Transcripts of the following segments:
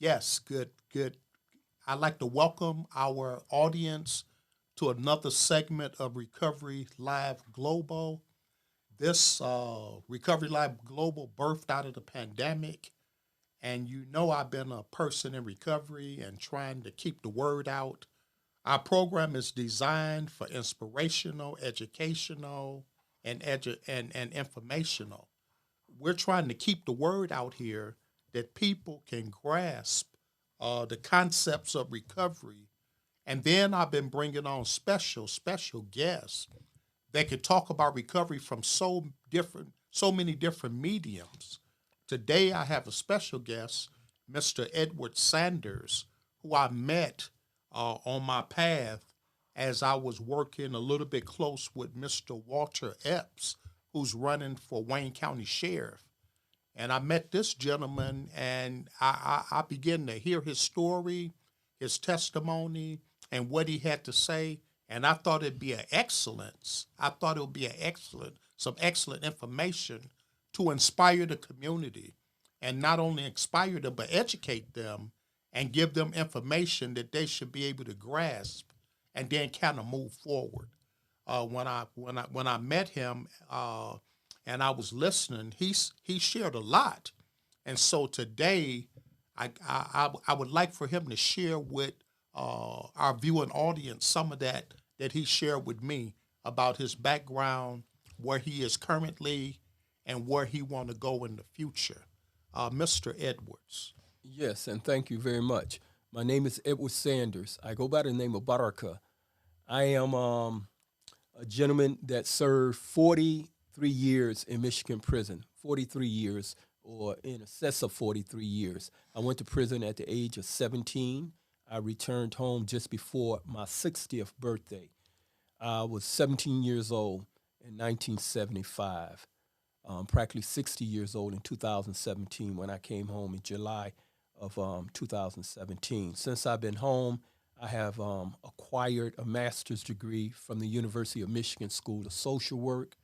Yes, good, good. I'd like to welcome our audience to another segment of Recovery Live Global. This Recovery Live Global birthed out of the pandemic, and you know I've been a person in recovery and trying to keep the word out. Our program is designed for inspirational, educational, and informational. We're trying to keep the word out here that people can grasp the concepts of recovery. And then I've been bringing on special guests that could talk about recovery from so many different mediums. Today I have a special guest, Mr. Edward Sanders, who I met on my path as I was working a little bit close with Mr. Walter Epps, who's running for Wayne County Sheriff. And I met this gentleman, and I began to hear his story, his testimony, and what he had to say. And I thought it'd be an excellence. I thought it would be some excellent information to inspire the community, and not only inspire them, but educate them and give them information that they should be able to grasp, and then kind of move forward. When I met him, and I was listening, he shared a lot, and so today I would like for him to share with our viewing audience some of that he shared with me about his background, where he is currently, and where he want to go in the future. Mr. Edwards. Yes, and thank you very much. My name is Edward Sanders. I go by the name of Barakah. I am a gentleman that served 43 years in Michigan prison, 43 years, or in excess of 43 years. I went to prison at the age of 17. I returned home just before my 60th birthday. I was 17 years old in 1975, practically 60 years old in 2017 when I came home in July of 2017. Since I've been home, I have acquired a master's degree from the University of Michigan School of Social Work.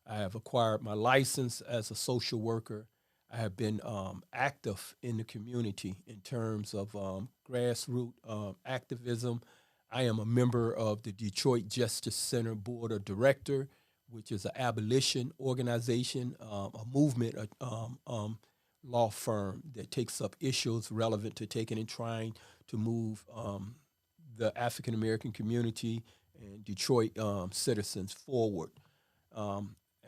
I have acquired my license as a social worker. I have been active in the community in terms of grassroots activism. I am a member of the Detroit Justice Center Board of Director, which is an abolition organization, a movement, law firm that takes up issues relevant to taking and trying to move the African American community and Detroit citizens forward.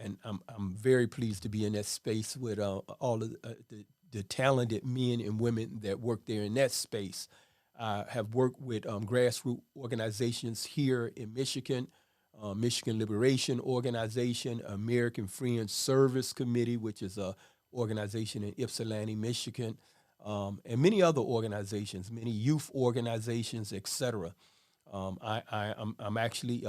And I'm very pleased to be in that space with all of the talented men and women that work there in that space. I have worked with grassroots organizations here in Michigan, Michigan Liberation Organization, American Friends Service Committee, which is a organization in Ypsilanti, Michigan, and many other organizations, many youth organizations, etc. I'm actually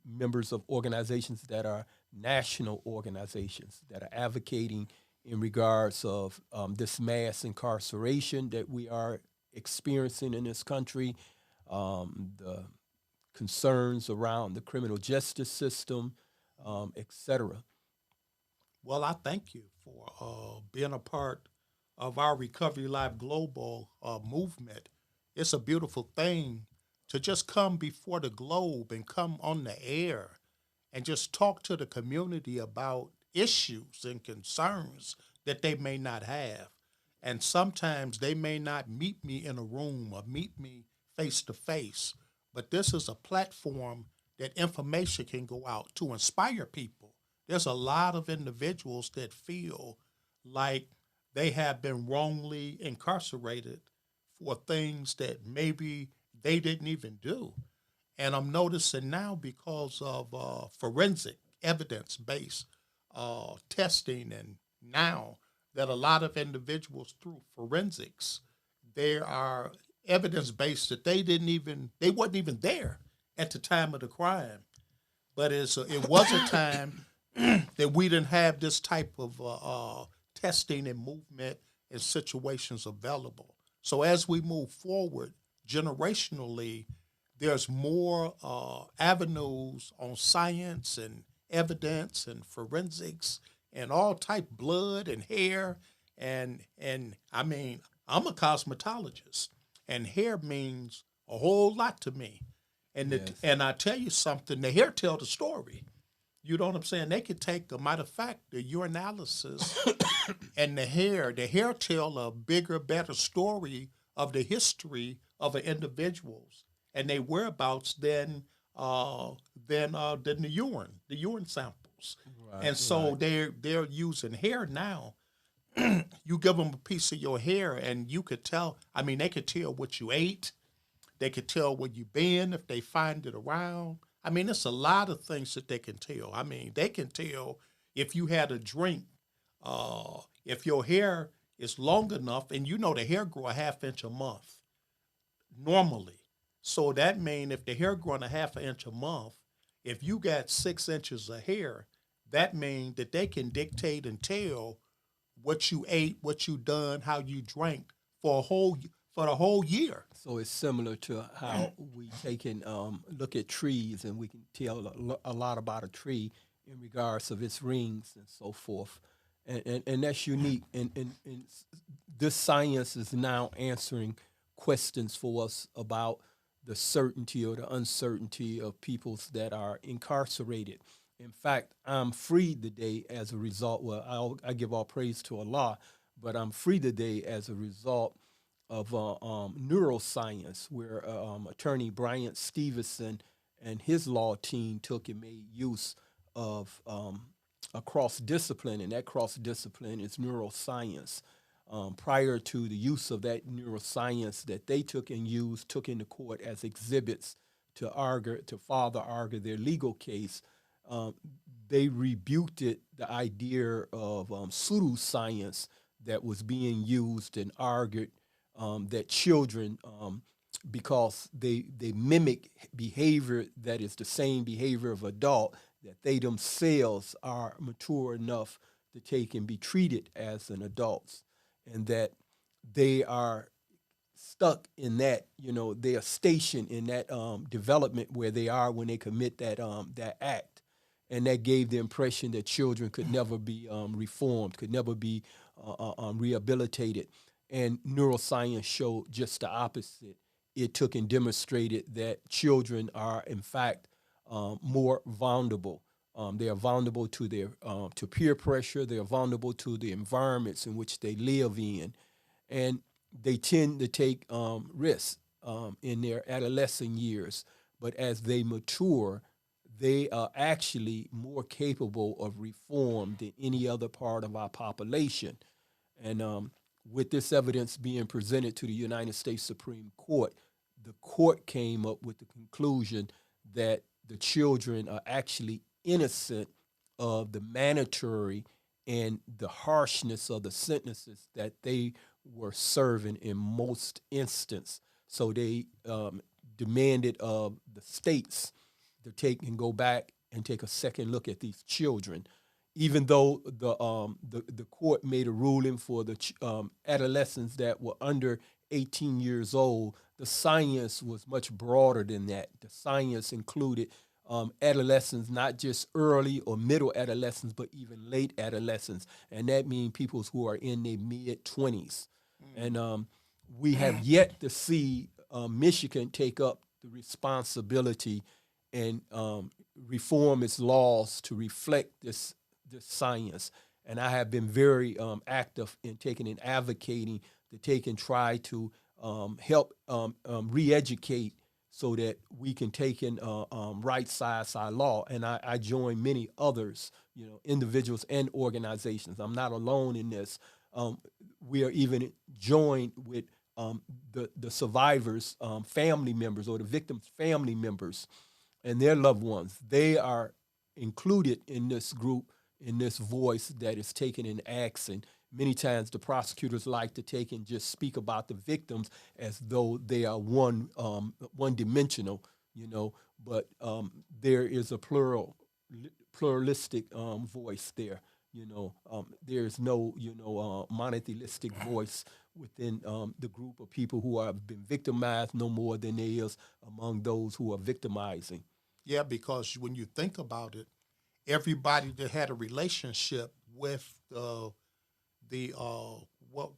members of organizations that are national organizations that are advocating in regards of this mass incarceration that we are experiencing in this country, the concerns around the criminal justice system, etc. Well, I thank you for being a part of our Recovery Live Global movement. It's a beautiful thing to just come before the globe and come on the air and just talk to the community about issues and concerns that they may not have. And sometimes they may not meet me in a room or meet me face to face, but this is a platform that information can go out to inspire people. There's a lot of individuals that feel like they have been wrongly incarcerated for things that maybe they didn't even do. And I'm noticing now because of forensic evidence based testing, and now that a lot of individuals through forensics, there are evidence based that they wasn't even there at the time of the crime. But it was a time that we didn't have this type of testing and movement and situations available. So as we move forward generationally, there's more avenues on science and evidence and forensics and all type blood and hair and I mean I'm a cosmetologist, and hair means a whole lot to me. And Yes. and I tell you something, the hair tell the story. You know what I'm saying? They could take, a matter of fact, the urinalysis and the hair tell a bigger, better story of the history of an individual's and their whereabouts than the urine samples. Right, And so right. they're using hair now. You give them a piece of your hair, and you could tell. I mean, they could tell what you ate. They could tell where you been if they find it around. I mean, it's a lot of things that they can tell. I mean, they can tell if you had a drink, if your hair is long enough, and you know the hair grow a half inch a month normally. So that means if the hair growing a half an inch a month, if you got 6 inches of hair, that means that they can dictate and tell what you ate, what you done, how you drank for the whole year. So it's similar to how we take and look at trees, and we can tell a lot about a tree in regards of its rings and so forth. And that's unique. And this science is now answering questions for us about the certainty or the uncertainty of peoples that are incarcerated. In fact, I'm free today as a result. Well, I give all praise to Allah, but I'm free today as a result of neuroscience, where attorney Bryant Stevenson and his law team took and made use of a cross discipline, and that cross discipline is neuroscience. Prior to the use of that neuroscience that they took and used, took into court as exhibits to further argue their legal case, um, they rebuked the idea of pseudoscience that was being used and argued that children, because they mimic behavior that is the same behavior of adult, that they themselves are mature enough to take and be treated as an adults, and that they are stuck in that, they are stationed in that development where they are when they commit that act. And that gave the impression that children could never be reformed, could never be rehabilitated. And neuroscience showed just the opposite. It took and demonstrated that children are, in fact, more vulnerable. They are vulnerable to to peer pressure. They are vulnerable to the environments in which they live in, and they tend to take risks in their adolescent years. But as they mature, they are actually more capable of reform than any other part of our population. And with this evidence being presented to the United States Supreme Court, the court came up with the conclusion that the children are actually innocent of the mandatory and the harshness of the sentences that they were serving in most instances. So they demanded of the states to take and go back and take a second look at these children, even though the court made a ruling for the adolescents that were under 18 years old. The science was much broader than that. The science included adolescents, not just early or middle adolescents, but even late adolescents, and that means people who are in their mid 20s. And we have yet to see Michigan take up the responsibility and reform its laws to reflect this science. And I have been very active in taking and advocating to take and try to help re-educate so that we can take and right-size our law. And I join many others, individuals and organizations. I'm not alone in this. We are even joined with the survivors' family members, or the victims' family members and their loved ones. They are included in this group, in this voice that is taken in action. Many times the prosecutors like to take and just speak about the victims as though they are one dimensional, but there is a pluralistic voice there. There is no monotheistic voice within the group of people who have been victimized no more than there is among those who are victimizing. Yeah, because when you think about it, everybody that had a relationship with the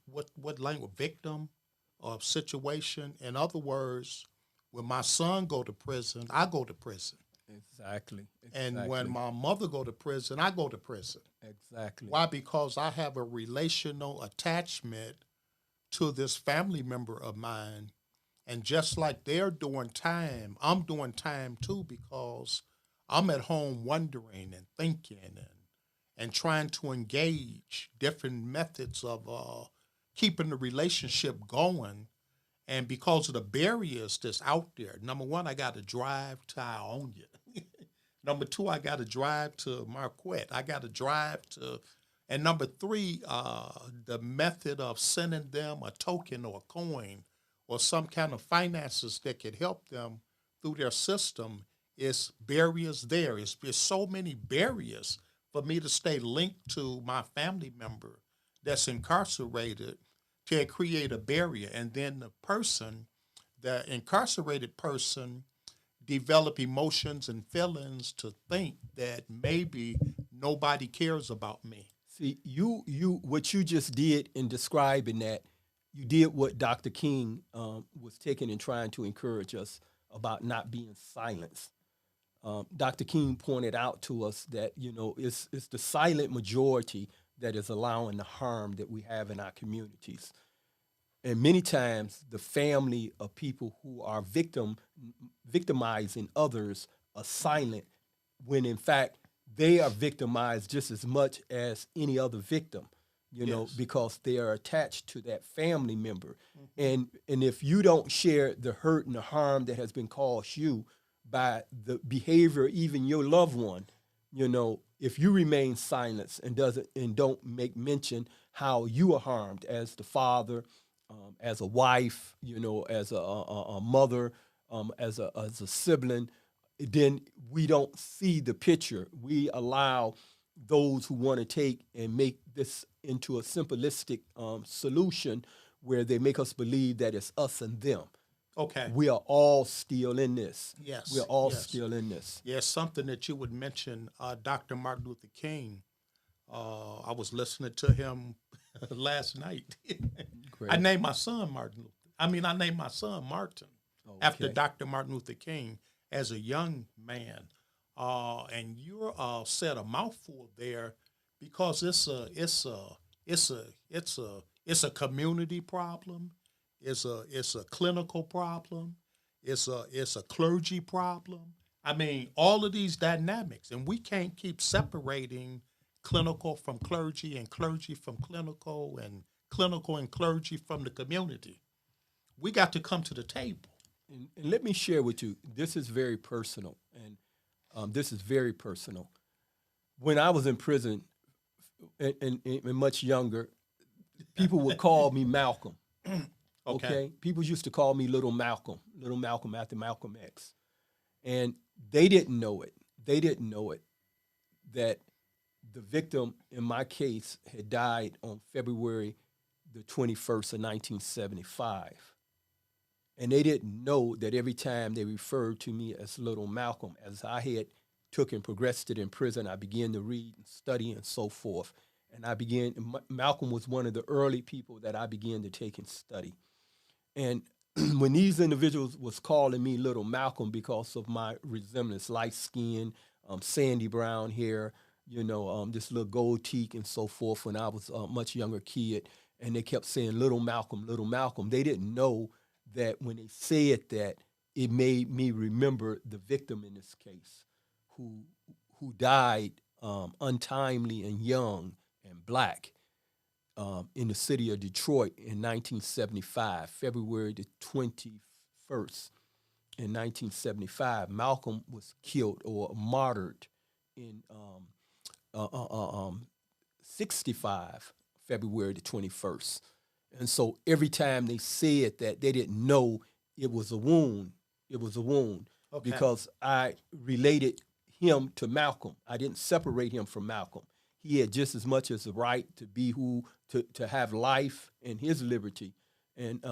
what language, victim of situation. In other words, when my son go to prison, I go to prison. Exactly. And when my mother go to prison, I go to prison. Exactly. Why? Because I have a relational attachment to this family member of mine. And just like they're doing time, I'm doing time too, because I'm at home wondering and thinking and trying to engage different methods of keeping the relationship going. And because of the barriers that's out there, number one, I got to drive to Ionia. Number two, I got to drive to Marquette. I got to drive to, and number three, the method of sending them a token or a coin or some kind of finances that could help them through their system is barriers there. It's so many barriers for me to stay linked to my family member that's incarcerated to create a barrier. And then the incarcerated person, develop emotions and feelings to think that maybe nobody cares about me. See, what you just did in describing that, you did what Dr. King was taking and trying to encourage us about not being silenced. Dr. King pointed out to us that, it's the silent majority that is allowing the harm that we have in our communities. And many times the family of people who are victimizing others are silent when in fact they are victimized just as much as any other victim, Yes. because they are attached to that family member. And if you don't share the hurt and the harm that has been caused you by the behavior, even your loved one, if you remain silent and don't make mention how you are harmed as the father, as a wife, as a mother, as a sibling, then we don't see the picture. We allow those who want to take and make this into a simplistic solution where they make us believe that it's us and them. Okay. We are all still in this. Yes. We are all yes. still in this. Yes, something that you would mention, Dr. Martin Luther King. I was listening to him last night. Great. I named my son Martin. I named my son Martin after Okay. Dr. Martin Luther King as a young man. And you said a mouthful there because it's a community problem. It's a clinical problem. It's a clergy problem. All of these dynamics, and we can't keep separating clinical from clergy and clergy from clinical and clergy from the community. We got to come to the table. And let me share with you, this is very personal, and this is very personal. When I was in prison and much younger, people would call me Malcolm. Okay. People used to call me Little Malcolm after Malcolm X. And they didn't know it. They didn't know it that the victim in my case had died on February the 21st of 1975. And they didn't know that every time they referred to me as Little Malcolm, as I had took and progressed it in prison, I began to read and study and so forth. And Malcolm was one of the early people that I began to take and study. And when these individuals was calling me Little Malcolm because of my resemblance, light skin, sandy brown hair, this little gold teeth and so forth when I was a much younger kid, and they kept saying Little Malcolm, they didn't know that when they said that, it made me remember the victim in this case who died untimely and young and black. In the city of Detroit in 1975, February the 21st in 1975. Malcolm was killed or martyred in 65, February the 21st. And so every time they said that, they didn't know it was a wound. It was a wound because I related him to Malcolm. I didn't separate him from Malcolm. He had just as much as the right to be to have life and his liberty, and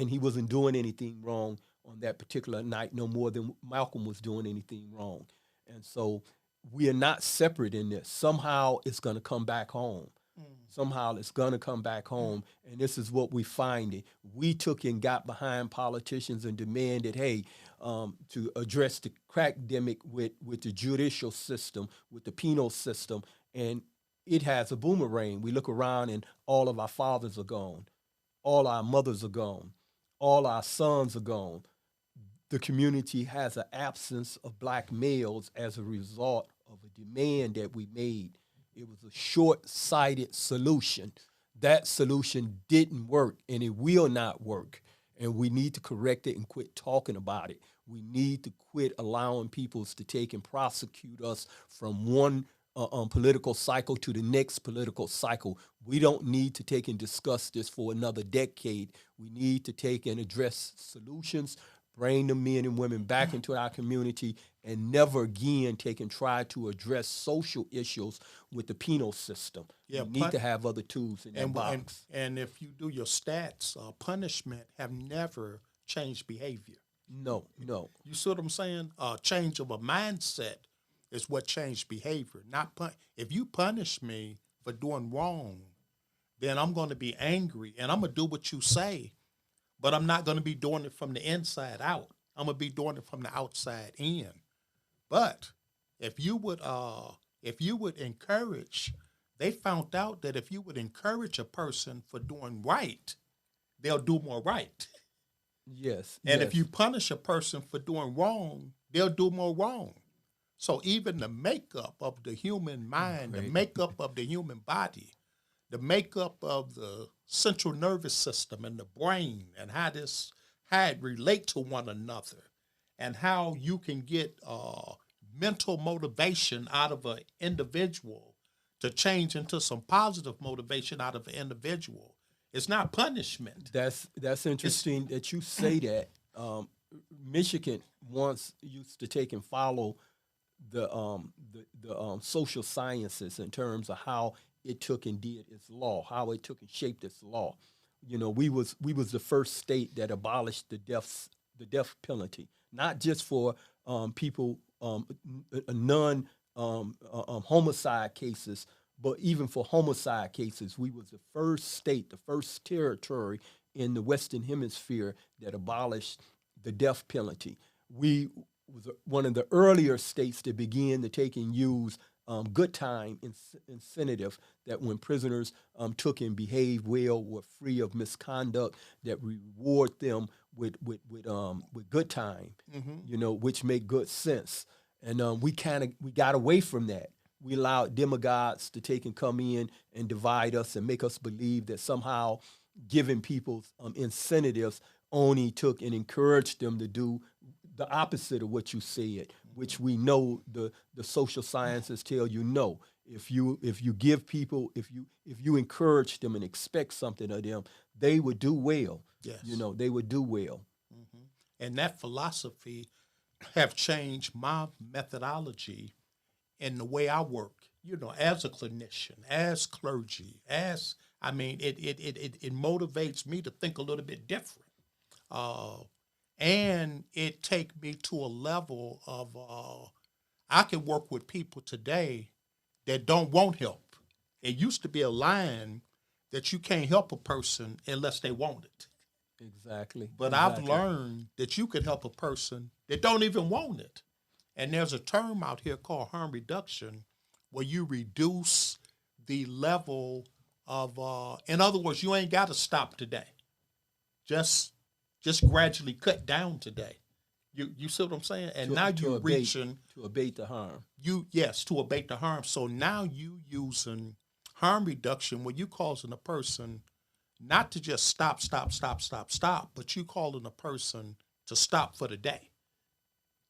he wasn't doing anything wrong on that particular night, no more than Malcolm was doing anything wrong. And so we are not separate in this. Somehow it's going to come back home. somehow it's going to come back home. And this is what we finding. We took and got behind politicians and demanded, hey, to address the crackdemic with the judicial system, with the penal system. And it has a boomerang. We look around and all of our fathers are gone. All our mothers are gone. All our sons are gone. The community has an absence of black males as a result of a demand that we made. It was a short-sighted solution. That solution didn't work, and it will not work. And we need to correct it and quit talking about it. We need to quit allowing people to take and prosecute us from one political cycle to the next political cycle. We don't need to take and discuss this for another decade. We need to take and address solutions, bring the men and women back into our community, and never again take and try to address social issues with the penal system. Yeah, we need to have other tools in that box. And if you do your stats, punishment have never changed behavior. No. You see what I'm saying? Change of a mindset is what changed behavior. Not if you punish me for doing wrong, then I'm going to be angry and I'm going to do what you say, but I'm not going to be doing it from the inside out. I'm going to be doing it from the outside in. But if you would encourage, they found out that if you would encourage a person for doing right, they'll do more right. Yes. And if you punish a person for doing wrong, they'll do more wrong. So even the makeup of the human mind, the makeup of the human body, the makeup of the central nervous system and the brain, and how it relate to one another, and how you can get mental motivation out of an individual to change into some positive motivation out of an individual. It's not punishment. That's interesting that you say that. Michigan once used to take and follow the social sciences in terms of how it took and did its law, how it took and shaped its law. You know, we was the first state that abolished the death penalty, not just for people non homicide cases, but even for homicide cases. We was the first state, the first territory in the Western Hemisphere that abolished the death penalty. We was one of the earlier states that began to take and use good time incentive, that when prisoners took and behaved well, were free of misconduct, that reward them with good time, you know, which make good sense. And we got away from that. We allowed demagogues to take and come in and divide us and make us believe that somehow giving people incentives only took and encouraged them to do the opposite of what you said, which we know the social sciences tell you no. If you give people, if you encourage them and expect something of them, they would do well. Yes. You know, they would do well. Mm-hmm. And that philosophy have changed my methodology in the way I work, you know, as a clinician, as clergy, it motivates me to think a little bit different. And it take me to a level of, I can work with people today that don't want help. It used to be a line that you can't help a person unless they want it. Exactly. But I've learned that you can help a person that don't even want it. And there's a term out here called harm reduction, where you reduce the level of, in other words, you ain't got to stop today. Just gradually cut down today. You see what I'm saying? And now you're reaching to abate the harm. To abate the harm. So now you using harm reduction where you causing a person not to just stop, but you calling a person to stop for the day.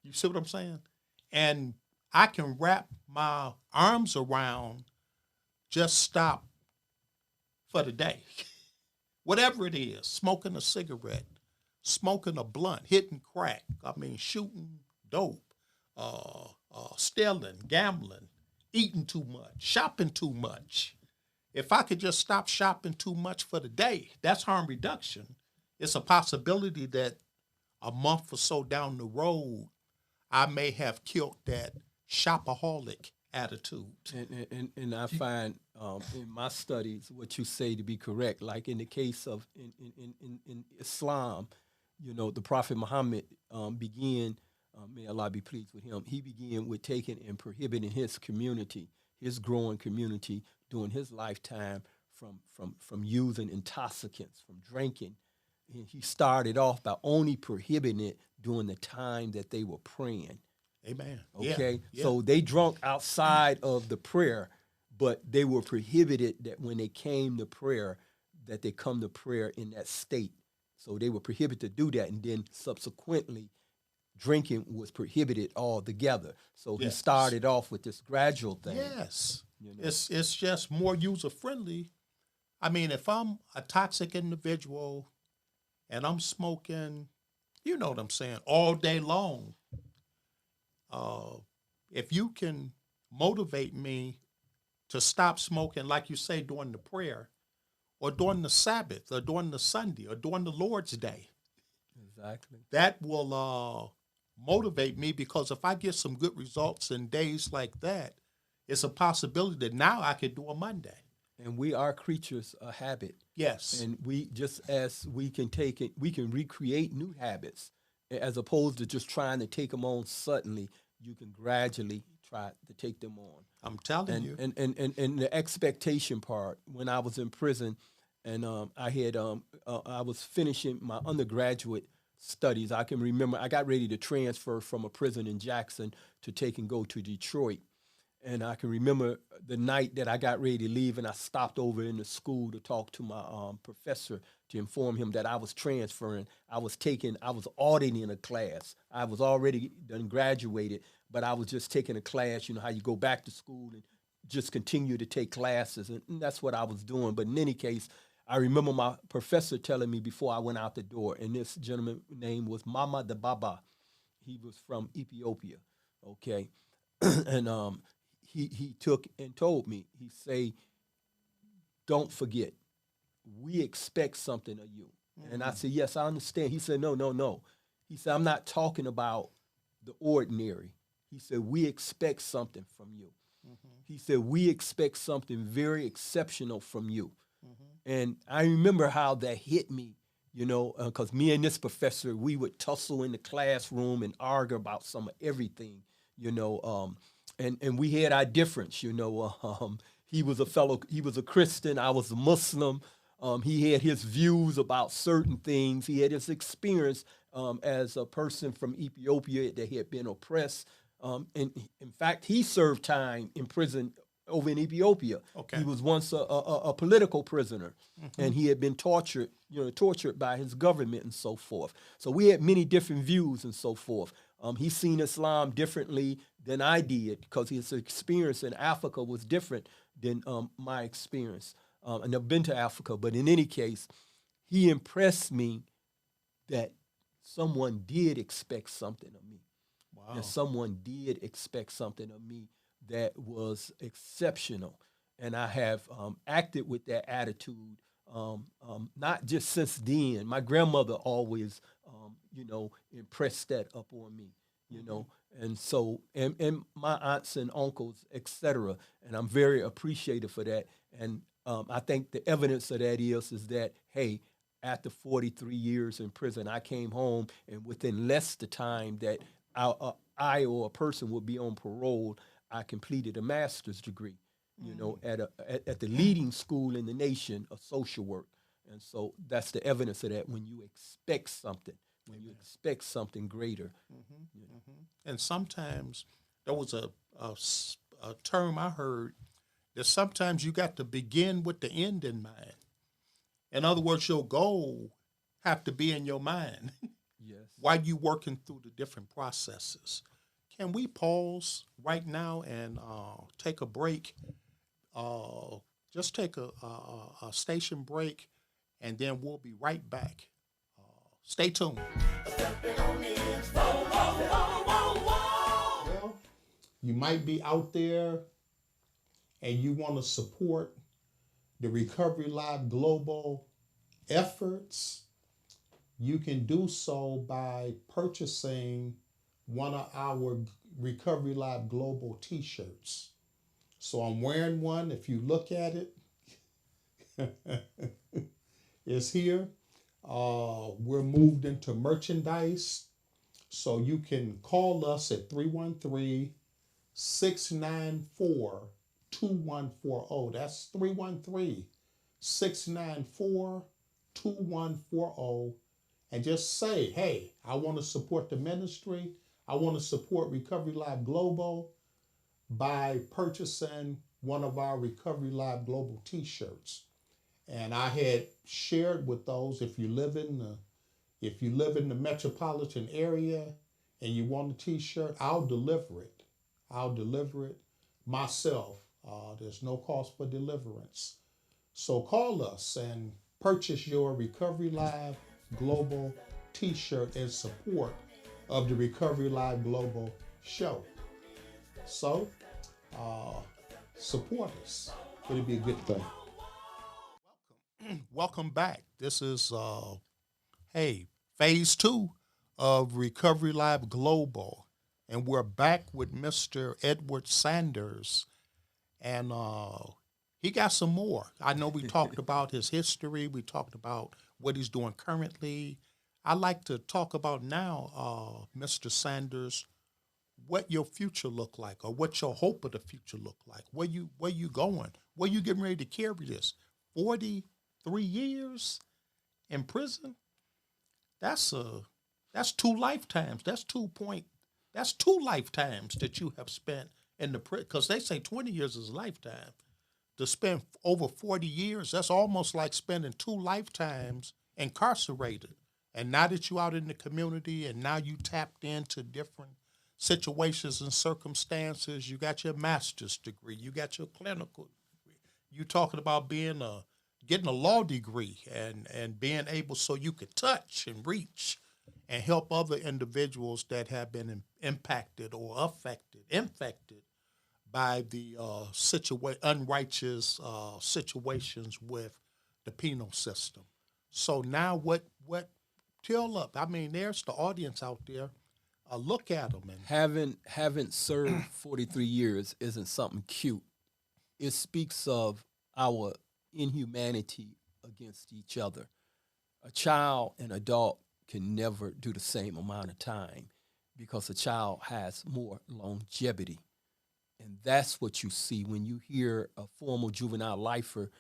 You see what I'm saying? And I can wrap my arms around just stop for the day. Whatever it is, smoking a cigarette, smoking a blunt, hitting crack, shooting dope, stealing, gambling, eating too much, shopping too much. If I could just stop shopping too much for the day, that's harm reduction. It's a possibility that a month or so down the road, I may have killed that shopaholic attitude. And I find in my studies what you say to be correct. Like in the case of in Islam, you know, the Prophet Muhammad began, may Allah be pleased with him, he began with taking and prohibiting his community, his growing community during his lifetime from using intoxicants, from drinking. And he started off by only prohibiting it during the time that they were praying. Amen. Okay, Yeah. so they drunk outside of the prayer, but they were prohibited that when they came to prayer, that they come to prayer in that state. So they were prohibited to do that, and then subsequently, drinking was prohibited altogether. So he Yes. started off with this gradual thing. Yes. You know? It's just more user friendly. I mean, if I'm a toxic individual and I'm smoking, you know what I'm saying, all day long, if you can motivate me to stop smoking, like you say, during the prayer, or during the Sabbath, or during the Sunday, or during the Lord's Day, Exactly. that will motivate me, because if I get some good results in days like that, it's a possibility that now I could do a Monday. And we are creatures of habit. Yes. And we, just as we can take it, we can recreate new habits as opposed to just trying to take them on suddenly. You can gradually try to take them on. I'm telling you. And the expectation part, when I was in prison and I was finishing my undergraduate studies, I can remember I got ready to transfer from a prison in Jackson to take and go to Detroit. And I can remember the night that I got ready to leave, and I stopped over in the school to talk to my professor to inform him that I was transferring. I was auditing a class. I was already done graduated, but I was just taking a class. You know how you go back to school and just continue to take classes, and that's what I was doing. But in any case, I remember my professor telling me before I went out the door, and this gentleman's name was Mama de Baba. He was from Ethiopia, okay? And he took and told me, he say, don't forget, we expect something of you. Mm-hmm. And I said, yes, I understand. He said, no. He said, I'm not talking about the ordinary. He said, we expect something from you. Mm-hmm. He said, we expect something very exceptional from you. Mm-hmm. And I remember how that hit me, you know, because me and this professor, we would tussle in the classroom and argue about some of everything, you know, and we had our difference, you know. He was a Christian, I was a Muslim. He had his views about certain things. He had his experience as a person from Ethiopia that had been oppressed. And in fact, he served time in prison over in Ethiopia. Okay. He was once a political prisoner, mm-hmm. and he had been tortured by his government and so forth. So we had many different views and so forth. He seen Islam differently than I did because his experience in Africa was different than my experience. I've never been to Africa, but in any case, he impressed me that someone did expect something of me. Wow. That someone did expect something of me that was exceptional. And I have acted with that attitude, not just since then. My grandmother always, impressed that upon me, you know. And so, and my aunts and uncles, etc. And I'm very appreciative for that. And I think the evidence of that is that, hey, after 43 years in prison, I came home, and within less the time that I or a person would be on parole, I completed a master's degree, you know, at the leading school in the nation of social work. And so that's the evidence of that when you expect something, when you expect something greater. Mm-hmm. You know. Mm-hmm. And sometimes there was a term I heard that sometimes you got to begin with the end in mind. In other words, your goal have to be in your mind. Yes. While you working through the different processes. Can we pause right now and take a break? Just take a station break, and then we'll be right back. Stay tuned. Well, you might be out there and you want to support the Recovery Live Global efforts. You can do so by purchasing one of our Recovery Live Global t-shirts. So I'm wearing one. If you look at it, it's here. We're moved into merchandise. So you can call us at 313-694-2140. That's 313-694-2140. And just say, hey, I want to support the ministry. I want to support Recovery Live Global by purchasing one of our Recovery Live Global t-shirts. And I had shared with those, if you live in the metropolitan area and you want a t-shirt, I'll deliver it. I'll deliver it myself. There's no cost for deliverance. So call us and purchase your Recovery Live Global t-shirt in support of the Recovery Live Global show. So uh, support us. It'll be a good thing. Welcome back. This is hey, phase two of Recovery Live Global. And we're back with Mr. Edward Sanders. And he got some more. I know we talked about his history, we talked about what he's doing currently. I'd like to talk about now, Mr. Sanders, what your future look like, or what your hope of the future look like. Where you going? Where you getting ready to carry this? 43 years in prison? That's that's two lifetimes. That's two lifetimes that you have spent in the prison. Because they say 20 years is a lifetime. To spend over 40 years, that's almost like spending two lifetimes incarcerated. And now that you're out in the community and now you tapped into different situations and circumstances, you got your master's degree, you got your clinical degree. You talking about getting a law degree and being able so you could touch and reach and help other individuals that have been impacted or infected by the unrighteous situations with the penal system. So now what tell up? I mean, there's the audience out there. Look at them and Haven't served 43 years isn't something cute. It speaks of our inhumanity against each other. A child and adult can never do the same amount of time because a child has more longevity. And that's what you see when you hear a former juvenile lifer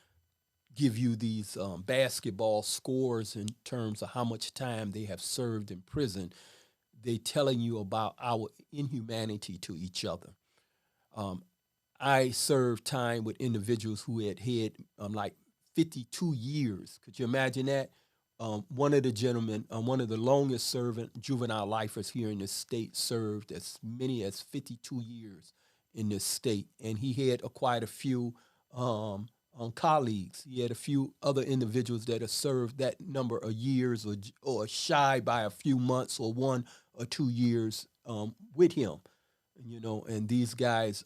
give you these basketball scores in terms of how much time they have served in prison. They telling you about our inhumanity to each other. Um, I served time with individuals who had like 52 years. Could you imagine that? One of the gentlemen, one of the longest serving juvenile lifers here in the state, served as many as 52 years in this state, and he had acquired a few colleagues. He had a few other individuals that have served that number of years, or shy by a few months, or 1 or 2 years with him. And these guys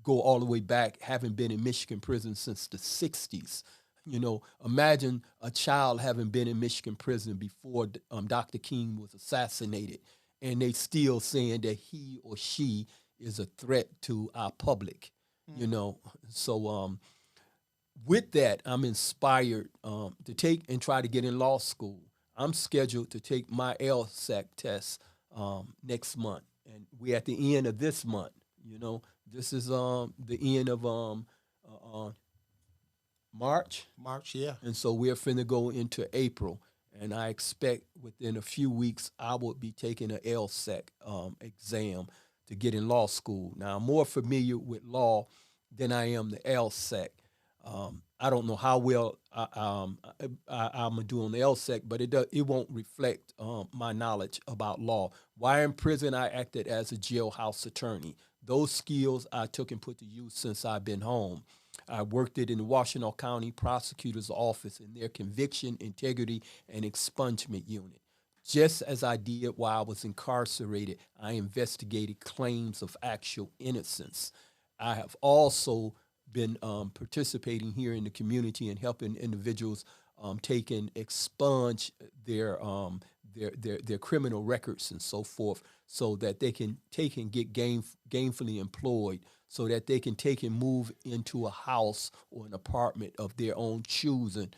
go all the way back, having been in Michigan prison since the 60s. Imagine a child having been in Michigan prison before Dr. King was assassinated, and they still saying that he or she is a threat to our public. So with that, I'm inspired to take and try to get in law school. I'm scheduled to take my LSAC test next month, and we're at the end of this month. This is the end of March, March, yeah. and so we're finna go into April. And I expect within a few weeks I will be taking an LSAC exam to get in law school. Now I'm more familiar with law than I am the LSAC. I don't know how well I'm gonna do on the LSEC, but it won't reflect my knowledge about law. While in prison, I acted as a jailhouse attorney. Those skills I took and put to use since I've been home. I worked it in the Washtenaw County Prosecutor's Office in their Conviction, Integrity, and Expungement Unit. Just as I did while I was incarcerated, I investigated claims of actual innocence. I have also been participating here in the community and helping individuals take and expunge their criminal records and so forth, so that they can take and get gainfully employed, so that they can take and move into a house or an apartment of their own choosing,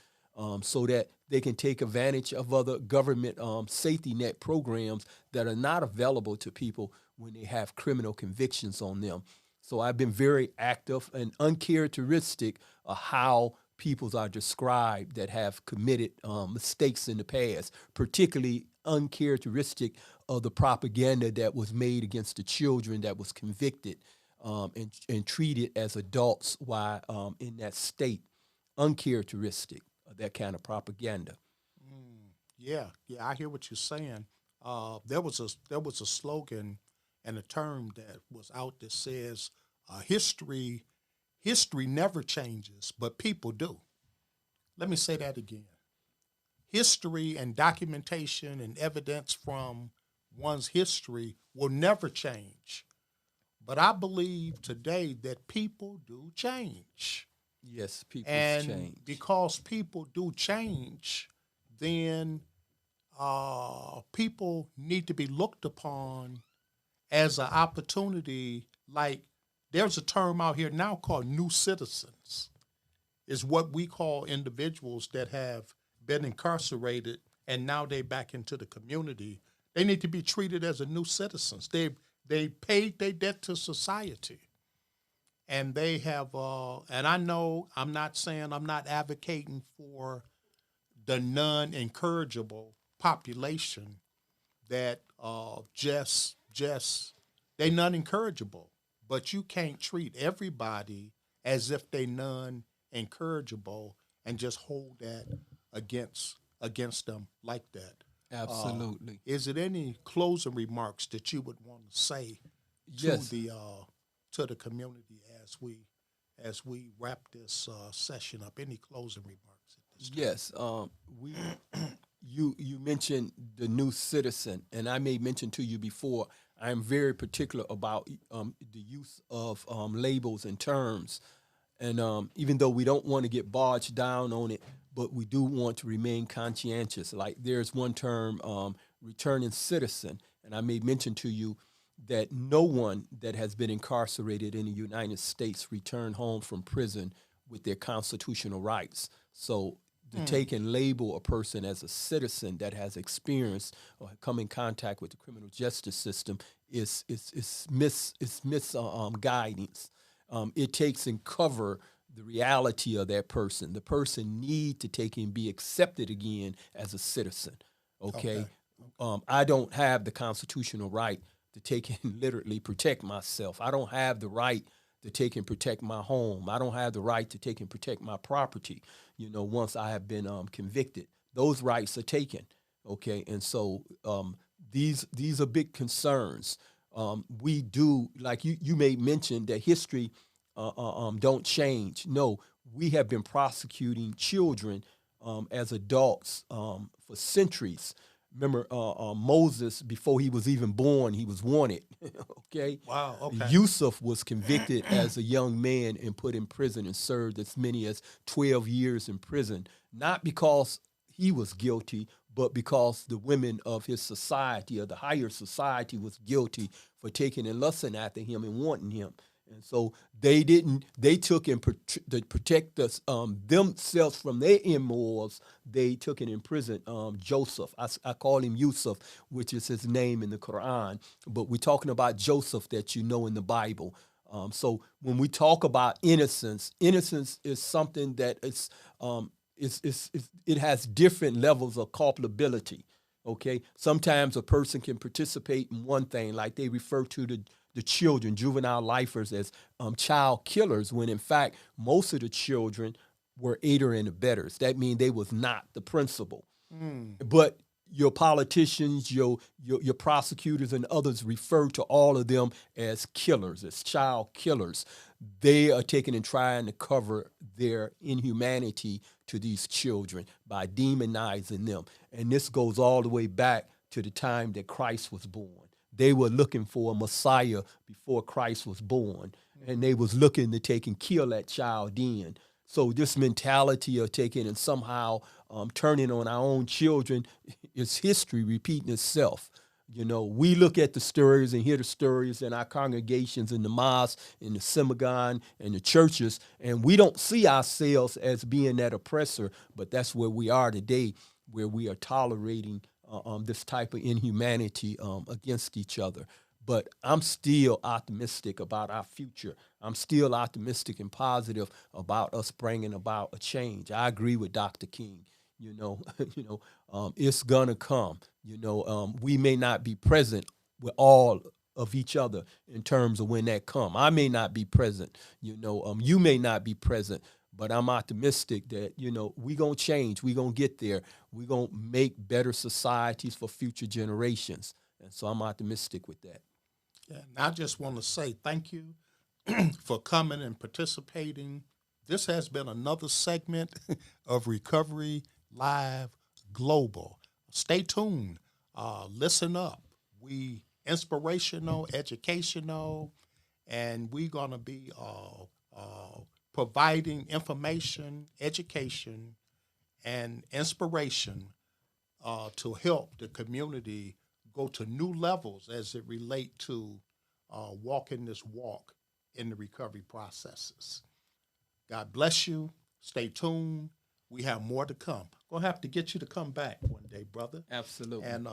so that they can take advantage of other government safety net programs that are not available to people when they have criminal convictions on them. So I've been very active and uncharacteristic of how peoples are described that have committed mistakes in the past, particularly uncharacteristic of the propaganda that was made against the children that was convicted and treated as adults while in that state. Uncharacteristic of that kind of propaganda. Yeah, yeah, I hear what you're saying. There was a slogan and a term that was out that says history never changes, but people do. Let me say that again. History and documentation and evidence from one's history will never change. But I believe today that people do change. Yes, people's And change. because people do change, then people need to be looked upon as an opportunity. Like there's a term out here now called new citizens, is what we call individuals that have been incarcerated and now they back into the community. They need to be treated as a new citizens. They paid their debt to society, and they have. And I know I'm not advocating for the non-encourageable population that just they non-encourageable, but you can't treat everybody as if they non-encourageable and just hold that against them like that. Absolutely. Is it any closing remarks that you would want to say to Yes. the community as we wrap this session up? Any closing remarks at this time? Yes. We you mentioned the new citizen, and I may mention to you before. I am very particular about the use of labels and terms, and even though we don't want to get bogged down on it, but we do want to remain conscientious. Like there's one term, returning citizen, and I may mention to you that no one that has been incarcerated in the United States returned home from prison with their constitutional rights. So to take and label a person as a citizen that has experienced or come in contact with the criminal justice system is guidance. It takes and cover the reality of that person. The person need to take and be accepted again as a citizen. Okay, Okay. I don't have the constitutional right to take and literally protect myself. I don't have the right to take and protect my home. I don't have the right to take and protect my property. Once I have been convicted, those rights are taken. Okay, and so these are big concerns. We do, like you may mention that history don't change. No, we have been prosecuting children as adults for centuries. Remember, Moses, before he was even born, he was wanted. Okay, Wow. Okay. Yusuf was convicted as a young man and put in prison and served as many as 12 years in prison, not because he was guilty, but because the women of his society or the higher society was guilty for taking and lusting after him and wanting him. And so they took and to protect us, themselves from their immorals, they took and imprisoned Joseph. I call him Yusuf, which is his name in the Quran, but we're talking about Joseph that you know in the Bible. So when we talk about innocence, innocence is something that it has different levels of culpability. Okay, sometimes a person can participate in one thing, like they refer to the children, juvenile lifers, as child killers, when in fact most of the children were aider and abettors. That means they was not the principal. But your politicians, your prosecutors, and others refer to all of them as killers, as child killers. They are taking and trying to cover their inhumanity to these children by demonizing them. And this goes all the way back to the time that Christ was born. They were looking for a Messiah before Christ was born, and they was looking to take and kill that child then. So this mentality of taking and somehow turning on our own children is history repeating itself. You know, we look at the stories and hear the stories in our congregations, in the mosque, in the synagogue, and the churches, and we don't see ourselves as being that oppressor, but that's where we are today, where we are tolerating this type of inhumanity against each other. But I'm still optimistic about our future. I'm still optimistic and positive about us bringing about a change. I agree with Dr. King. You know, it's gonna come. We may not be present with all of each other in terms of when that come. I may not be present. You may not be present, but I'm optimistic that we gonna change. We gonna get there. We gonna make better societies for future generations, and so I'm optimistic with that. Yeah, and I just want to say thank you for coming and participating. This has been another segment of Recovery Live Global. Stay tuned. Listen up. We inspirational, educational, and we're going to be providing information, education, and inspiration to help the community go to new levels as it relate to walking this walk in the recovery processes. God bless you. Stay tuned. We have more to come. Gonna have to get you to come back one day, brother. Absolutely. And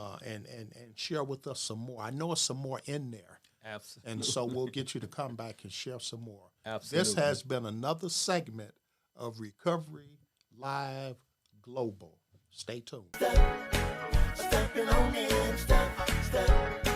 share with us some more. I know it's some more in there. Absolutely. And so we'll get you to come back and share some more. Absolutely. This has been another segment of Recovery Live Global. Stay tuned. Stepping on in, step.